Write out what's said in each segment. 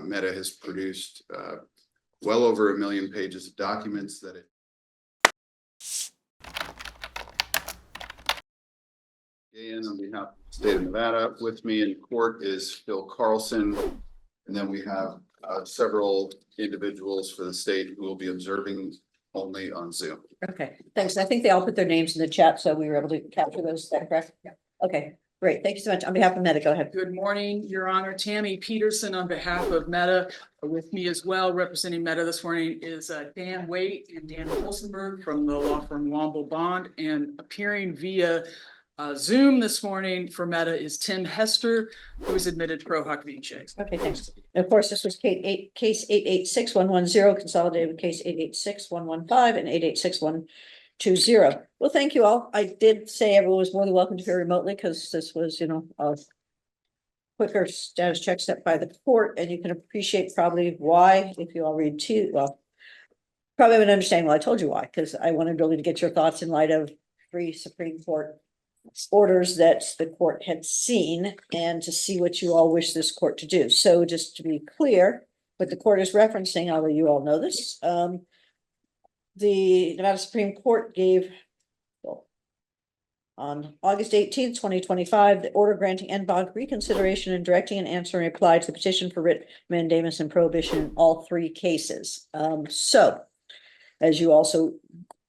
Meta has produced well over 1 million pages of documents that it on behalf of the state of Nevada. With me in court is Phil Carlson, and then we have several individuals for the state who will be observing only on Zoom. Okay, thanks. I think they all put their names in the chat, so we were able to capture those. Is that correct? Yeah. Okay, great. Thank you so much. On behalf of Meta, go ahead. Good morning, Your Honor. Tammy Peterson on behalf of Meta. With me as well, representing Meta this morning is Dan Waite and Dan Holstenberg from the law firm Womble Bond, and appearing via Zoom this morning for Meta is Tim Hester, who is admitted pro hoc vice. Okay, thanks. And of course, this was case 886-110 consolidated with case 886-115 and 886-120. Well, thank you all. I did say everyone was more than welcome to hear remotely because this was, a quicker status check step by the court, and you can appreciate probably why if you all read too. Well, probably would understand why I told you why, because I wanted really to get your thoughts in light of 3 Supreme Court orders that the court had seen and to see what you all wish this court to do. So just to be clear, what the court is referencing, although you all know this, the Nevada Supreme Court gave on August 18th, 2025, the order granting en banc reconsideration and directing an answer in reply to the petition for writ mandamus and prohibition in all 3 cases. So as you also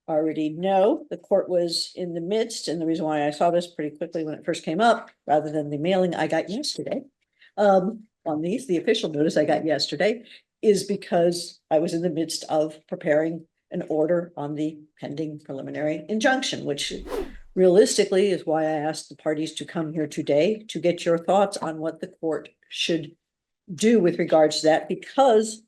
already know, the court was in the midst, and the reason why I saw this pretty quickly when it first came up, rather than the mailing I got yesterday, on the official notice I got yesterday, is because I was in the midst of preparing an order on the pending preliminary injunction, which realistically is why I asked the parties to come here today to get your thoughts on what the court should do with regards to that, because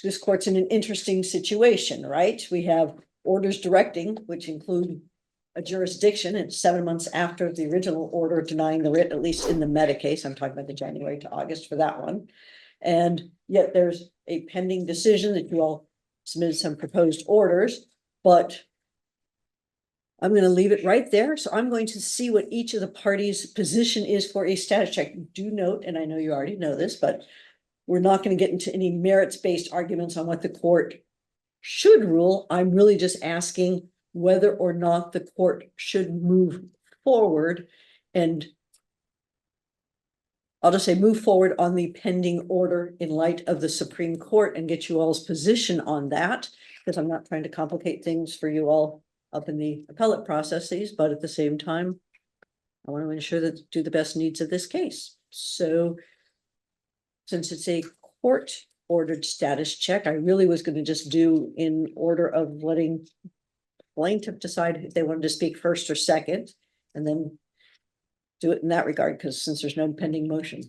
this court's in an interesting situation, right? We have orders directing, which include a jurisdiction, and 7 months after the original order denying the writ, at least in the Meta case. I'm talking about the January to August for that one. And yet there's a pending decision that you all submitted some proposed orders, but I'm going to leave it right there. So I'm going to see what each of the parties' position is for a status check. Do note, and I know you already know this, but we're not going to get into any merits-based arguments on what the court should rule. I'm really just asking whether or not the court should move forward, and I'll just say move forward on the pending order in light of the Supreme Court and get you all's position on that, because I'm not trying to complicate things for you all up in the appellate processes, but at the same time, I want to ensure that do the best needs of this case. So since it's a court ordered status check, I really was going to just do in order of letting plaintiff decide if they wanted to speak first or second, and then do it in that regard, because since there's no pending motion.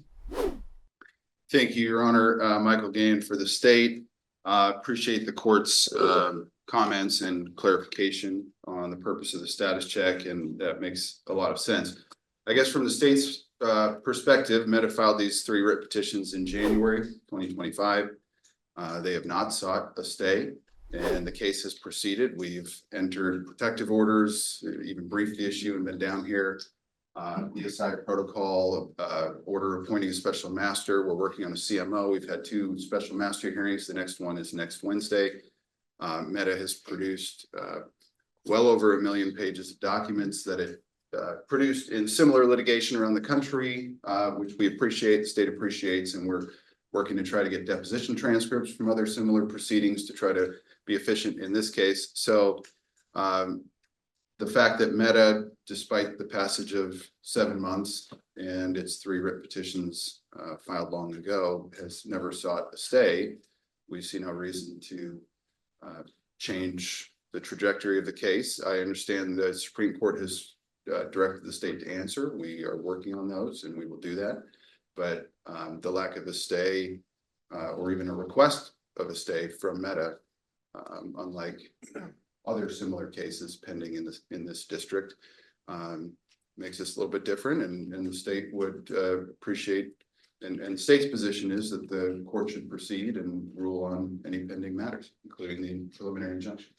Thank you, Your Honor. Michael Gain for the state. Appreciate the court's comments and clarification on the purpose of the status check, and that makes a lot of sense. I guess from the state's perspective, Meta filed these 3 writ petitions in January 2025. They have not sought a stay, and the case has proceeded. We've entered protective orders, even briefed the issue, and been down here. The aside protocol, order appointing a special master. We're working on a CMO. We've had 2 special master hearings. The next one is next Wednesday. Meta has produced well over 1 million pages of documents that it produced in similar litigation around the country, which we appreciate, the state appreciates, and we're working to try to get deposition transcripts from other similar proceedings to try to be efficient in this case. So the fact that Meta, despite the passage of 7 months and its 3 writ petitions filed long ago, has never sought a stay, we see no reason to change the trajectory of the case. I understand the Supreme Court has directed the state to answer. We are working on those, and we will do that. But the lack of a stay or even a request of a stay from Meta, unlike other similar cases pending in this district, makes this a little bit different, and the state would appreciate, and the state's position is that the court should proceed and rule on any pending matters, including the preliminary injunction.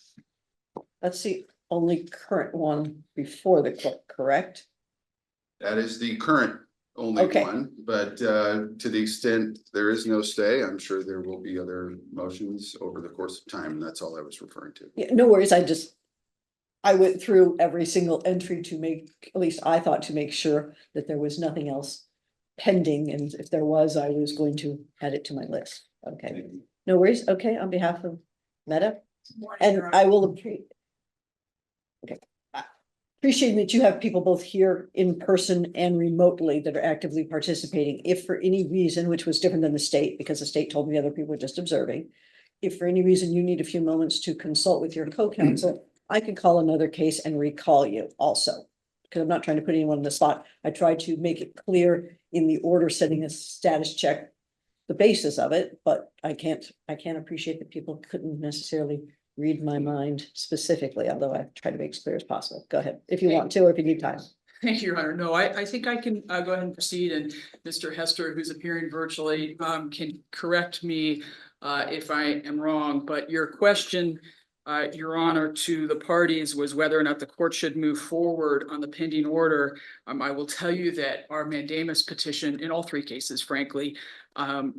That's the only current one before the court, correct? That is the current only Okay. one, but to the extent there is no stay, I'm sure there will be other motions over the course of time. And that's all I was referring to. Yeah, no worries, I went through every single entry to make, at least I thought, to make sure that there was nothing else pending, and if there was, I was going to add it to my list. Okay, no worries, okay, on behalf of Meta, and I will appreciate. Okay. Appreciate that you have people both here in person and remotely that are actively participating. If for any reason, which was different than the state, because the state told me other people were just observing. If for any reason you need a few moments to consult with your co-counsel, I could call another case and recall you also. Because I'm not trying to put anyone in the spot. I tried to make it clear in the order setting a status check, the basis of it, but I can't appreciate that people couldn't necessarily read my mind specifically, although I try to make as clear as possible. Go ahead, if you want to, or if you need time. Thank you, Your Honor. No, I think I can go ahead and proceed, and Mr. Hester, who's appearing virtually, can correct me if I am wrong, but your question, Your Honor, to the parties was whether or not the court should move forward on the pending order. I will tell you that our mandamus petition, in all three cases, frankly,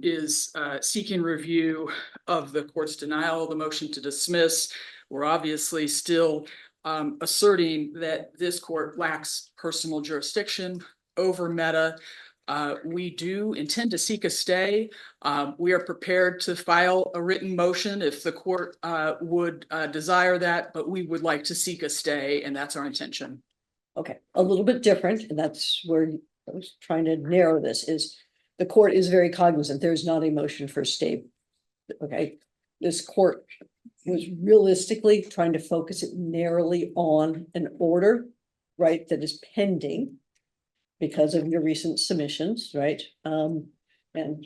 is seeking review of the court's denial of the motion to dismiss. We're obviously still asserting that this court lacks personal jurisdiction over Meta. We do intend to seek a stay. We are prepared to file a written motion if the court would desire that, but we would like to seek a stay, and that's our intention. Okay, a little bit different, and that's where I was trying to narrow this, is the court is very cognizant, there's not a motion for stay. Okay, this court was realistically trying to focus it narrowly on an order, right, that is pending because of your recent submissions, right? And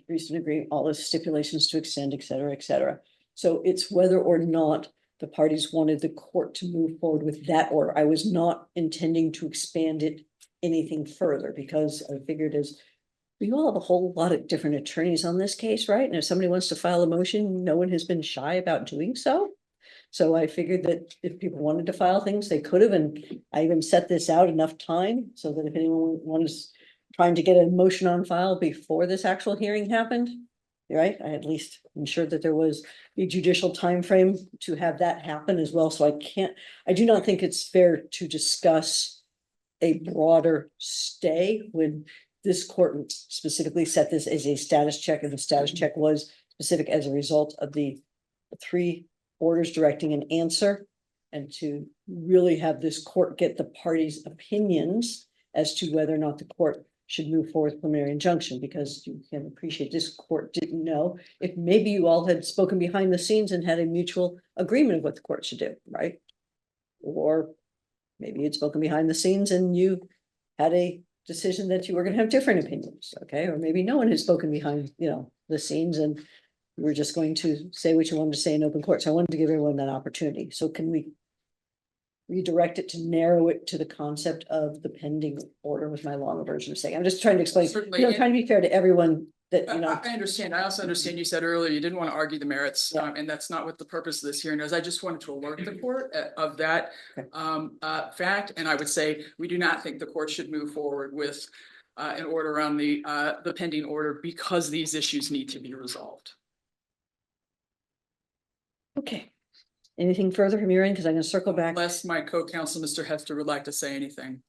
recent agreement, all the stipulations to extend, et cetera, et cetera. So it's whether or not the parties wanted the court to move forward with that order. I was not intending to expand it anything further because I figured as we all have a whole lot of different attorneys on this case, right? And if somebody wants to file a motion, no one has been shy about doing so. So I figured that if people wanted to file things, they could have, and I even set this out enough time so that if anyone was trying to get a motion on file before this actual hearing happened, right, I at least ensured that there was a judicial time frame to have that happen as well. So I do not think it's fair to discuss a broader stay when this court specifically set this as a status check, and the status check was specific as a result of the three orders directing an answer, and to really have this court get the parties' opinions as to whether or not the court should move forward with preliminary injunction, because you can appreciate this court didn't know if maybe you all had spoken behind the scenes and had a mutual agreement of what the court should do, right? Or maybe you'd spoken behind the scenes and you had a decision that you were going to have different opinions, okay? Or maybe no one has spoken behind, the scenes, and we were just going to say what you wanted to say in open court. So I wanted to give everyone that opportunity. So can we redirect it to narrow it to the concept of the pending order, with my long version of saying? I'm just trying to explain, Certainly. trying to be fair to everyone that, I understand. I also understand you said earlier you didn't want to argue the merits, and that's not what the purpose of this hearing is. I just wanted to alert the court of that fact, and I would say we do not think the court should move forward with an order on the pending order because these issues need to be resolved. Okay. Anything further from your end? Because I'm going to circle back. Unless my co-counsel, Mr. Hester, would like to say anything.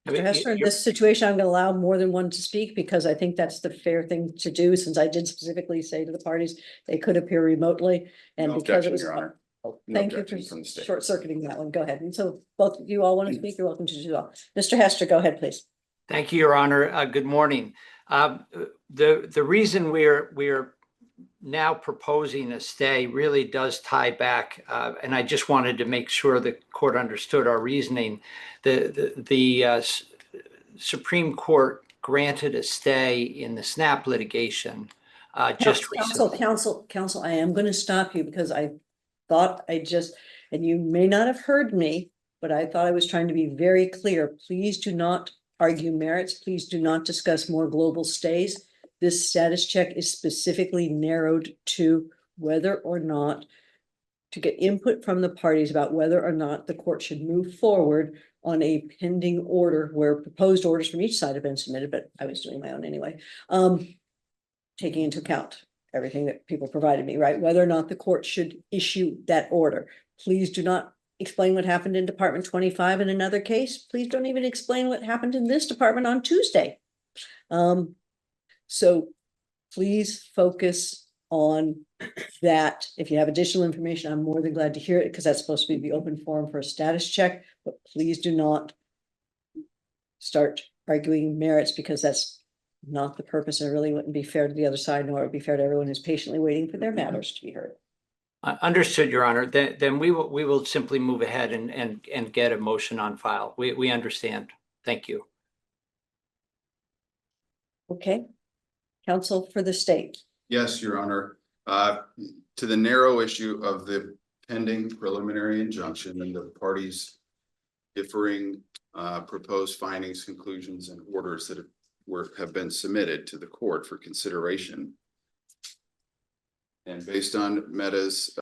Mr. Hester, in this situation, I'm going to allow more than one to speak because I think that's the fair thing to do, since I did specifically say to the parties they could appear remotely. And No because it objection, was, Your Honor. No thank you objection from for the state. short circuiting that one. Go ahead. And so both of you all want to speak, you're welcome to do so. Mr. Hester, go ahead, please. Thank you, Your Honor. Good morning. The reason we're now proposing a stay really does tie back, and I just wanted to make sure the court understood our reasoning. The Supreme Court granted a stay in the SNAP litigation just recently. Counsel, I am going to stop you because I thought and you may not have heard me, but I thought I was trying to be very clear. Please do not argue merits. Please do not discuss more global stays. This status check is specifically narrowed to whether or not to get input from the parties about whether or not the court should move forward on a pending order where proposed orders from each side have been submitted, but I was doing my own anyway. Taking into account everything that people provided me, right? Whether or not the court should issue that order. Please do not explain what happened in Department 25 in another case. Please don't even explain what happened in this department on Tuesday. So please focus on that. If you have additional information, I'm more than glad to hear it because that's supposed to be the open forum for a status check, but please do not start arguing merits because that's not the purpose and it really wouldn't be fair to the other side, nor would it be fair to everyone who's patiently waiting for their matters to be heard. Understood, Your Honor. Then we will simply move ahead and get a motion on file. We understand. Thank you. Okay. Counsel for the state. Yes, Your Honor. To the narrow issue of the pending preliminary injunction and the parties differing proposed findings, conclusions, and orders that have been submitted to the court for consideration. And based on Meta's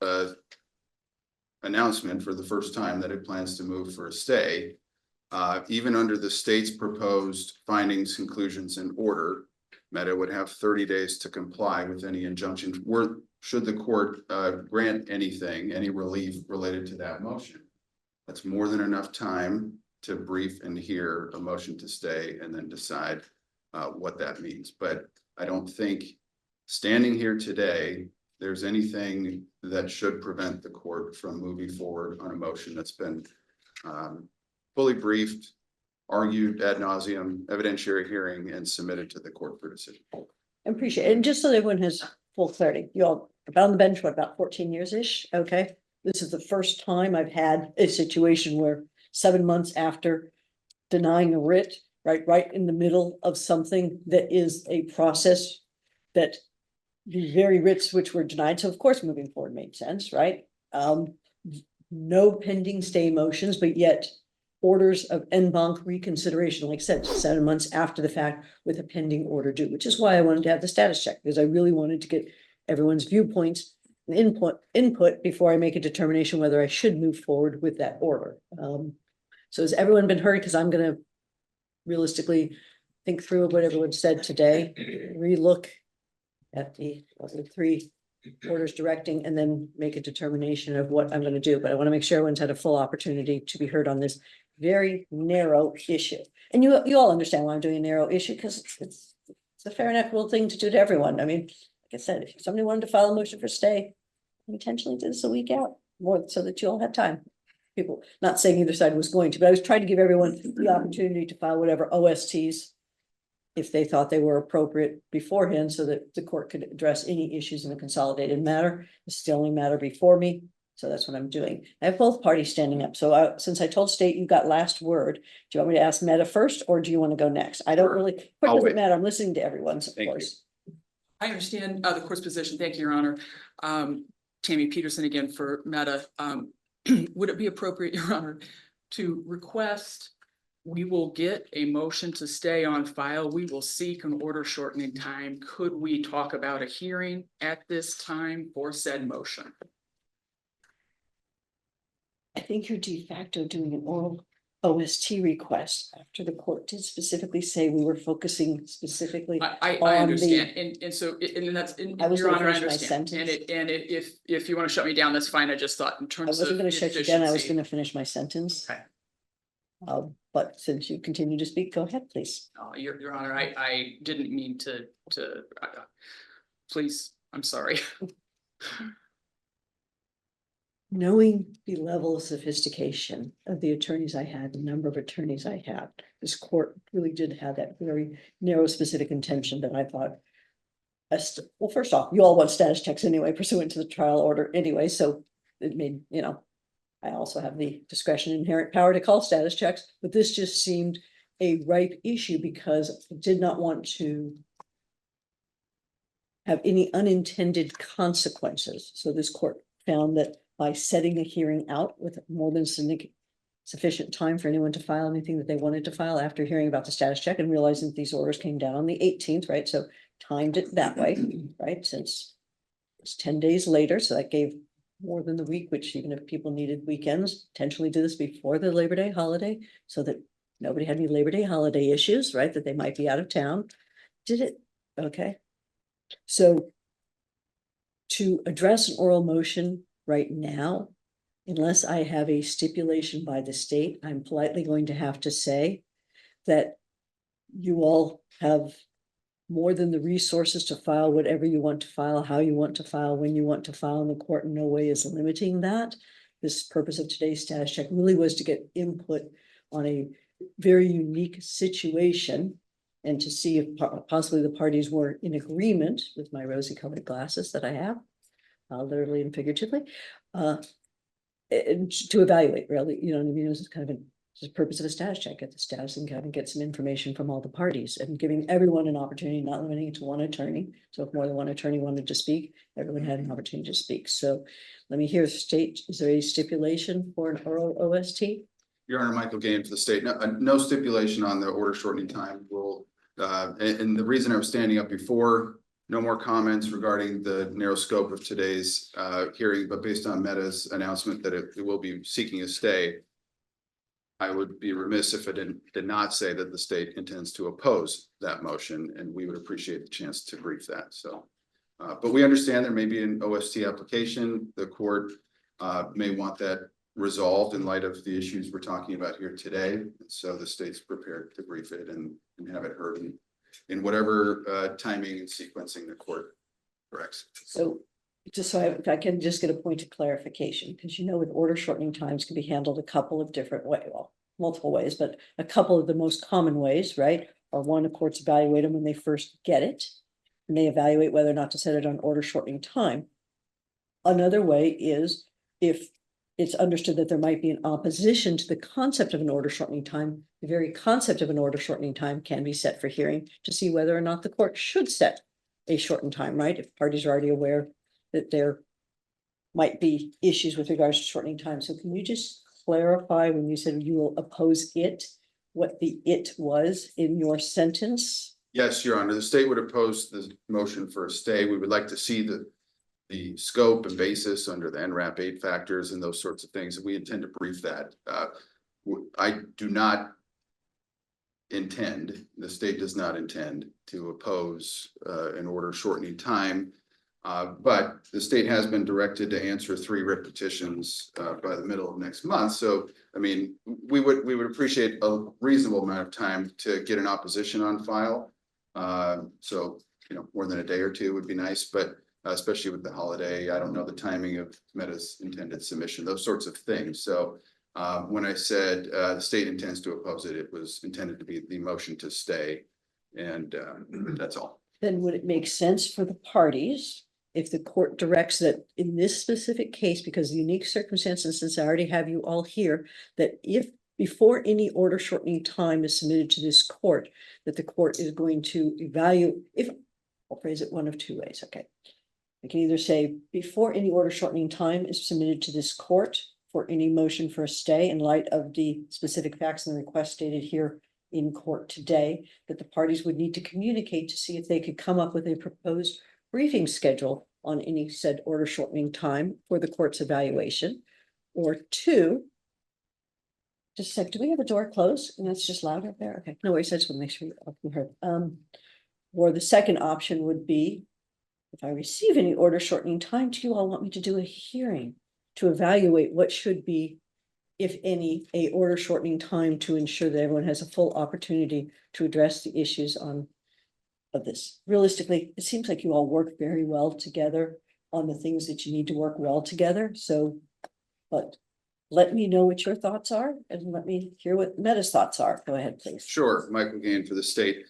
announcement for the first time that it plans to move for a stay, even under the state's proposed findings, conclusions, and order, Meta would have 30 days to comply with any injunction should the court grant anything, any relief related to that motion. That's more than enough time to brief and hear a motion to stay and then decide what that means. But I don't think standing here today, there's anything that should prevent the court from moving forward on a motion that's been fully briefed, argued ad nauseum, evidentiary hearing, and submitted to the court for decision. I appreciate it. And just so that everyone has full clarity, you all have been on the bench, what, about 14 years-ish? Okay. This is the first time I've had a situation where 7 months after denying a writ, right in the middle of something that is a process that the very writs which were denied. So of course, moving forward made sense, right? No pending stay motions, but yet orders of en banc reconsideration, like I said, 7 months after the fact with a pending order due, which is why I wanted to have the status check, because I really wanted to get everyone's viewpoints and input before I make a determination whether I should move forward with that order. So has everyone been heard? Because I'm going to realistically think through what everyone said today, relook at the 3 orders directing, and then make a determination of what I'm going to do. But I want to make sure everyone's had a full opportunity to be heard on this very narrow issue. And you all understand why I'm doing a narrow issue, because it's a fair and equitable thing to do to everyone. I mean, like I said, if somebody wanted to file a motion for stay, I intentionally did this a week out, more so that you all had time. People, not saying either side was going to, but I was trying to give everyone the opportunity to file whatever OSTs if they thought they were appropriate beforehand, so that the court could address any issues in a consolidated matter. It's the only matter before me, so that's what I'm doing. I have both parties standing up, so since I told state you got last word, do you want me to ask Meta first, or do you want to go next? I don't really, it doesn't matter, I'm listening to everyone's, of course. I understand the court's position. Thank you, Your Honor. Tammy Peterson again for Meta. Would it be appropriate, Your Honor, to request we will get a motion to stay on file? We will seek an order shortening time. Could we talk about a hearing at this time for said motion? I think you're de facto doing an oral OST request after the court did specifically say we were focusing specifically. I understand, and so that's Your Honor, I understand. And if you want to shut me down, that's fine. I just thought in terms of I wasn't going to shut you down. I was going to finish my sentence. Okay. But since you continue to speak, go ahead, please. Your Honor, I didn't mean to. Please, I'm sorry. Knowing the level of sophistication of the attorneys I had, the number of attorneys I had, this court really did have that very narrow, specific intention that I thought. Well, first off, you all want status checks anyway, pursuant to the trial order anyway, so it made, I also have the discretion, inherent power to call status checks, but this just seemed a ripe issue because I did not want to have any unintended consequences. So this court found that by setting a hearing out with more than sufficient time for anyone to file anything that they wanted to file after hearing about the status check and realizing that these orders came down on the 18th, right? So timed it that way, right? Since it's 10 days later, so that gave more than the week, which even if people needed weekends, potentially do this before the Labor Day holiday, so that nobody had any Labor Day holiday issues, right, that they might be out of town. Did it, okay. So to address an oral motion right now, unless I have a stipulation by the state, I'm politely going to have to say that you all have more than the resources to file whatever you want to file, how you want to file, when you want to file, and the court in no way is limiting that. This purpose of today's status check really was to get input on a very unique situation and to see if possibly the parties were in agreement with my rosy colored glasses that I have, literally and figuratively, and to evaluate really, you know what I mean? It was kind of the purpose of a status check, get the status and kind of get some information from all the parties and giving everyone an opportunity, not limiting it to one attorney. So if more than one attorney wanted to speak, everyone had an opportunity to speak. So let me hear state, is there a stipulation for an oral OST? Your Honor, Michael Gain for the state. No stipulation on the order shortening time rule. And the reason I was standing up before, no more comments regarding the narrow scope of today's hearing, but based on Meta's announcement that it will be seeking a stay, I would be remiss if I did not say that the state intends to oppose that motion, and we would appreciate the chance to brief that. So, but we understand there may be an OST application. The court may want that resolved in light of the issues we're talking about here today. So the state's prepared to brief it and have it heard in whatever timing and sequencing the court corrects. So just so if I can just get a point of clarification, because you know, with order shortening times can be handled a couple of different ways, well, multiple ways, but a couple of the most common ways, right? Are one, the courts evaluate them when they first get it, and they evaluate whether or not to set it on order shortening time. Another way is if it's understood that there might be an opposition to the concept of an order shortening time, the very concept of an order shortening time can be set for hearing to see whether or not the court should set a shortened time, right? If parties are already aware that there might be issues with regards to shortening time. So can you just clarify when you said you will oppose it, what the it was in your sentence? Yes, Your Honor, the state would oppose the motion for a stay. We would like to see the scope and basis under the NRAP 8 factors and those sorts of things. We intend to brief that. I do not intend, the state does not intend to oppose an order shortening time. But the state has been directed to answer 3 writ petitions by the middle of next month. So, I mean, we would appreciate a reasonable amount of time to get an opposition on file. So, you know, more than a day or two would be nice, but especially with the holiday, I don't know the timing of Meta's intended submission, those sorts of things. So when I said the state intends to oppose it, it was intended to be the motion to stay. And that's all. Then would it make sense for the parties if the court directs that in this specific case, because the unique circumstances, since I already have you all here, that if before any order shortening time is submitted to this court, that the court is going to evaluate, if I'll phrase it one of 2 ways, okay. I can either say before any order shortening time is submitted to this court for any motion for a stay in light of the specific facts and the request stated here in court today, that the parties would need to communicate to see if they could come up with a proposed briefing schedule on any said order shortening time for the court's evaluation. Or 2, just a sec, do we have a door closed? And that's just loud up there? Okay, no worries, I just want to make sure you heard. Or the second option would be, if I receive any order shortening time, do you all want me to do a hearing to evaluate what should be, if any, a order shortening time to ensure that everyone has a full opportunity to address the issues of this? Realistically, it seems like you all work very well together on the things that you need to work well together. So, but let me know what your thoughts are and let me hear what Meta's thoughts are. Go ahead, please. Sure, Michael Gain for the state.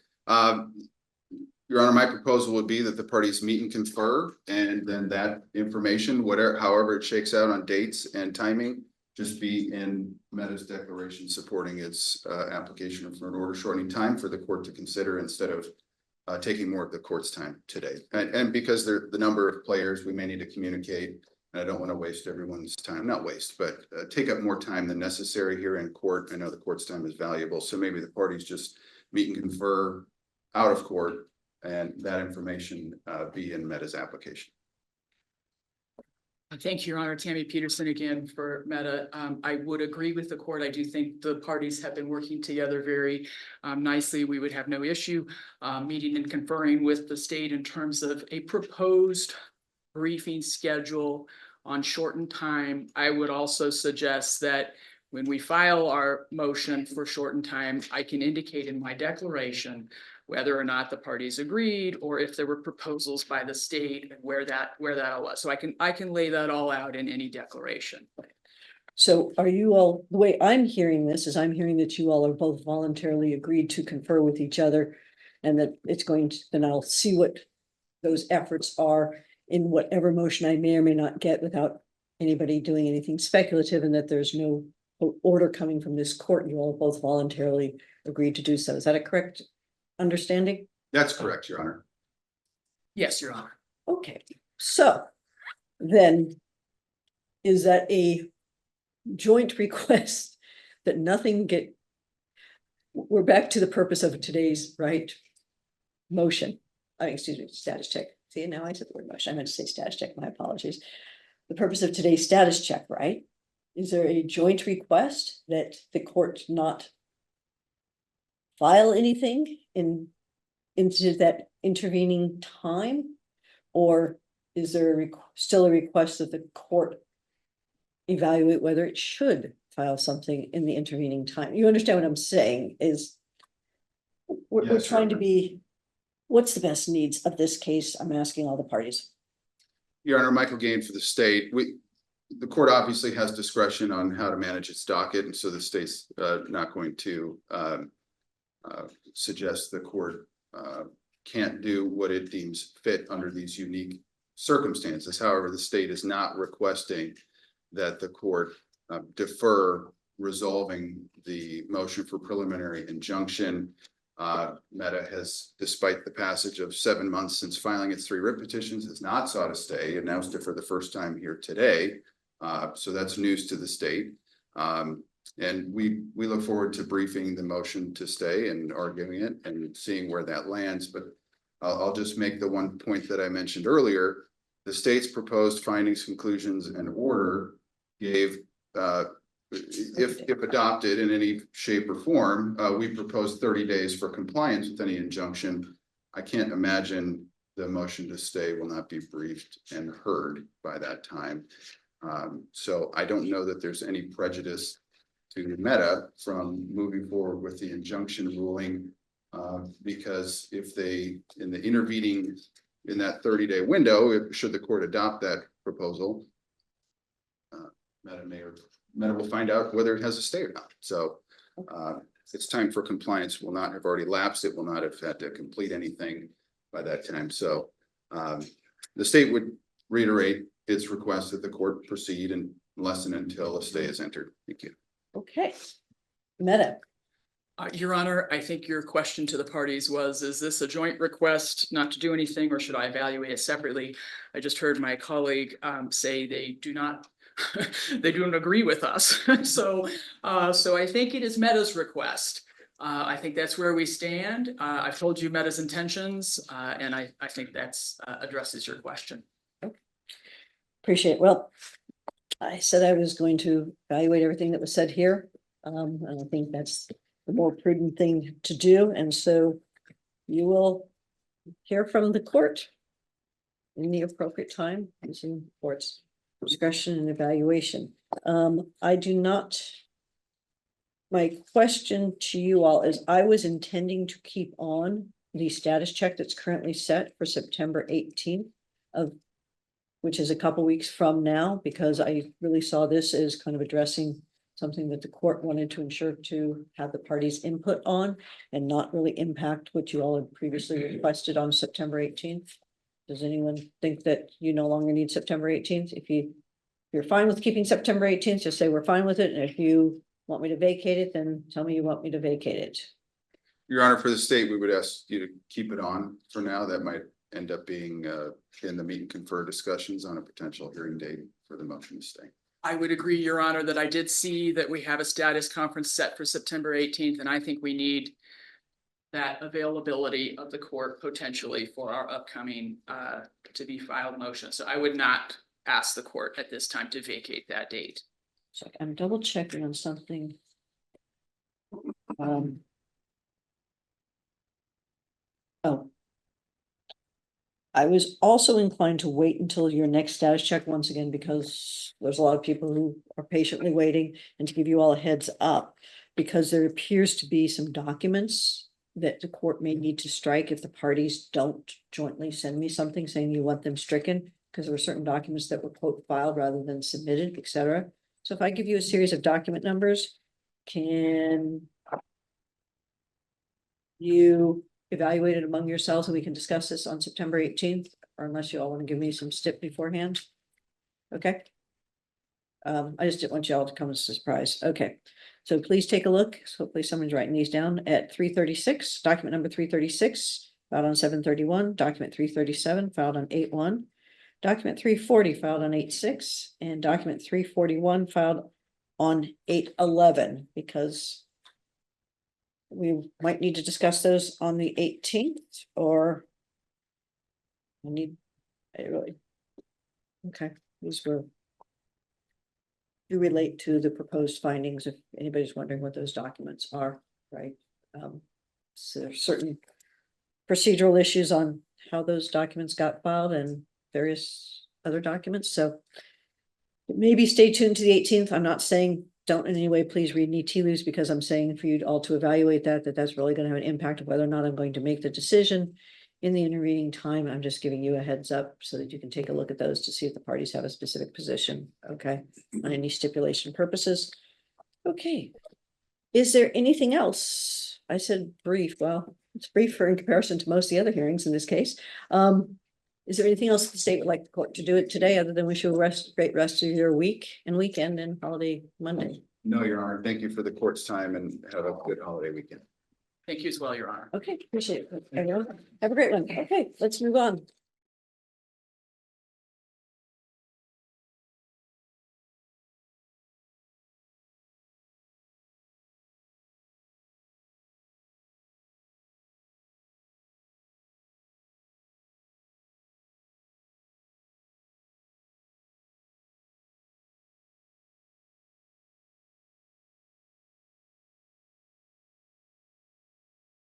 Your Honor, my proposal would be that the parties meet and confer, and then that information, however it shakes out on dates and timing, just be in Meta's declaration supporting its application for an order shortening time for the court to consider instead of taking more of the court's time today. And because the number of players, we may need to communicate, and I don't want to waste everyone's time, not waste, but take up more time than necessary here in court. I know the court's time is valuable, so maybe the parties just meet and confer out of court, and that information be in Meta's application. Thank you, Your Honor. Tammy Peterson again for Meta. I would agree with the court. I do think the parties have been working together very nicely. We would have no issue meeting and conferring with the state in terms of a proposed briefing schedule on shortened time. I would also suggest that when we file our motion for shortened time, I can indicate in my declaration whether or not the parties agreed, or if there were proposals by the state and where that all was. So I can lay that all out in any declaration. So are you all, the way I'm hearing this is I'm hearing that you all are both voluntarily agreed to confer with each other, and that it's going to, then I'll see what those efforts are in whatever motion I may or may not get without anybody doing anything speculative, and that there's no order coming from this court. You all both voluntarily agreed to do so. Is that a correct understanding? That's correct, Your Honor. Yes, Your Honor. Okay, so then is that a joint request that nothing get? We're back to the purpose of today's, right? Motion, excuse me, status check. See, now I said the word motion. I meant to say status check. My apologies. The purpose of today's status check, right? Is there a joint request that the court not file anything into that intervening time? Or is there still a request that the court evaluate whether it should file something in the intervening time? You understand what I'm saying is we're Yes, trying to Your Honor. be, what's the best needs of this case? I'm asking all the parties. Your Honor, Michael Gain for the state. The court obviously has discretion on how to manage its docket, and so the state's not going to suggest the court can't do what it deems fit under these unique circumstances. However, the state is not requesting that the court defer resolving the motion for preliminary injunction. Meta has, despite the passage of 7 months since filing its 3 writ petitions, has not sought a stay, announced it for the first time here today. So that's news to the state. And we look forward to briefing the motion to stay and arguing it and seeing where that lands. But I'll just make the one point that I mentioned earlier. The state's proposed findings, conclusions, and order gave, if adopted in any shape or form, we propose 30 days for compliance with any injunction. I can't imagine the motion to stay will not be briefed and heard by that time. So I don't know that there's any prejudice to Meta from moving forward with the injunction ruling, because if they, in the intervening, in that 30-day window, should the court adopt that proposal, Meta will find out whether it has a stay or not. So its time for compliance will not have already lapsed. It will not have had to complete anything by that time. So the state would reiterate its request that the court proceed unless and until a stay is entered. Thank you. Okay, Meta. Your Honor, I think your question to the parties was, is this a joint request not to do anything, or should I evaluate it separately? I just heard my colleague say they do not, they don't agree with us. So I think it is Meta's request. I think that's where we stand. I've told you Meta's intentions, and I think that's addresses your question. Appreciate it. Well, I said I was going to evaluate everything that was said here. And I think that's the more prudent thing to do. And so you will hear from the court in the appropriate time using court's discretion and evaluation. I do not. My question to you all is, I was intending to keep on the status check that's currently set for September 18th of, which is a couple weeks from now, because I really saw this as kind of addressing something that the court wanted to ensure to have the parties' input on and not really impact what you all had previously requested on September 18th. Does anyone think that you no longer need September 18th? If you're fine with keeping September 18th, just say we're fine with it. And if you want me to vacate it, then tell me you want me to vacate it. Your Honor, for the state, we would ask you to keep it on for now. That might end up being in the meet and confer discussions on a potential hearing date for the motion to stay. I would agree, Your Honor, that I did see that we have a status conference set for September 18th, and I think we need that availability of the court potentially for our upcoming to be filed motion. So I would not ask the court at this time to vacate that date. So I'm double checking on something. Oh. I was also inclined to wait until your next status check once again, because there's a lot of people who are patiently waiting, and to give you all a heads up. Because there appears to be some documents that the court may need to strike if the parties don't jointly send me something saying you want them stricken. Because there were certain documents that were quote filed rather than submitted, etc. So if I give you a series of document numbers, can you evaluate it among yourselves and we can discuss this on September 18th, or unless you all want to give me some stip beforehand? Okay. I just didn't want you all to come as a surprise. Okay, so please take a look. So hopefully someone's writing these down at 336, document number 336, filed on 7/31, document 337, filed on 8/1, document 340, filed on 8/6, and document 341, filed on 8/11, because we might need to discuss those on the 18th, or I really, okay, these were do relate to the proposed findings, if anybody's wondering what those documents are, right? So there's certain procedural issues on how those documents got filed and various other documents, so maybe stay tuned to the 18th. I'm not saying don't in any way please read any tea leaves, because I'm saying for you all to evaluate that's really going to have an impact of whether or not I'm going to make the decision in the intervening time. I'm just giving you a heads up so that you can take a look at those to see if the parties have a specific position, okay, on any stipulation purposes. Okay, is there anything else? I said brief, well, it's brief in comparison to most of the other hearings in this case. Is there anything else the state would like the court to do it today, other than wish you a great rest of your week and weekend and holiday Monday? No, Your Honor. Thank you for the court's time and have a good holiday weekend. Thank you as well, Your Honor. Okay, appreciate it. Everyone, have a great one. Okay, let's move on.